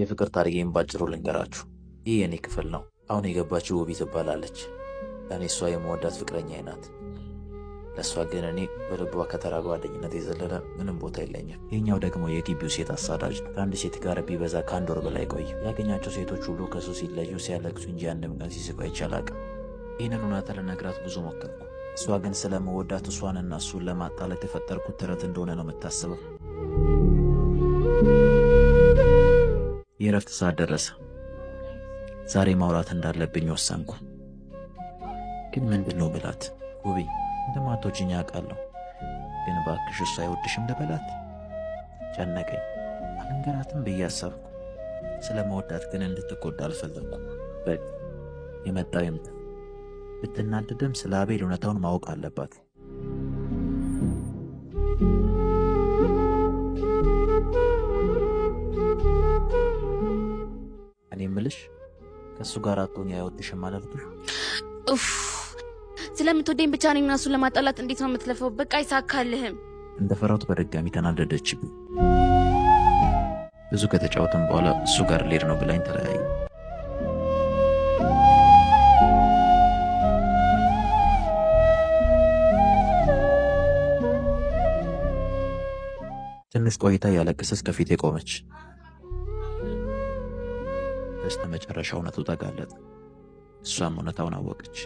የፍቅር ታሪኬን ባጭሩ ልንገራችሁ። ይህ የኔ ክፍል ነው። አሁን የገባችው ውቢ ትባላለች። ለእኔ እሷ የመወዳት ፍቅረኛዬ ናት። ለእሷ ግን እኔ በልቧ ከተራ ጓደኝነት የዘለለ ምንም ቦታ የለኝም። ይህኛው ደግሞ የግቢው ሴት አሳዳጅ ነው። ከአንድ ሴት ጋር ቢበዛ ከ1 ወር በላይ ቆየ። ያገኛቸው ሴቶች ሁሉ ከሱ ሲለዩ ሲያለቅሱ እንጂ አንድም ቀን ሲስቁ አይቼ አላውቅም። ይህንን እውነታ ልነግራት ብዙ ሞከርኩ። እሷ ግን ስለመወዳት እሷንና እሱን ለማጣላት የፈጠርኩት ተረት እንደሆነ ነው የምታስበው። የእረፍት ሰዓት ደረሰ። ዛሬ ማውራት እንዳለብኝ ወሰንኩ። ግን ምንድነው ብላት? ውቢ እንደማትወጂኝ አውቃለሁ፣ ግን እባክሽ እሷ አይወድሽም ልበላት? ጨነቀኝ። አልንገራትም ብዬ አሰብኩ። ስለመወዳት ግን እንድትጎዳ አልፈለኩም። በቃ የመጣው ይምጣ። ብትናደድም ስለ አቤል እውነታውን ማወቅ አለባት። እኔ የምልሽ ከእሱ ጋር አትሆኚ አይወድሽም አላልኩሽ? ስለምትወደኝ ብቻ እኔና እሱን ለማጣላት እንዴት ነው የምትለፈው? በቃ አይሳካልህም። እንደፈራሁት በድጋሚ ተናደደችብኝ። ብዙ ከተጫወትን በኋላ እሱ ጋር ልሄድ ነው ብላኝ ተለያዩ። ትንሽ ቆይታ ያለቀሰች ከፊቴ ቆመች። በስተመጨረሻ እውነቱ ተጋለጠ። እሷም እውነታውን አወቀች።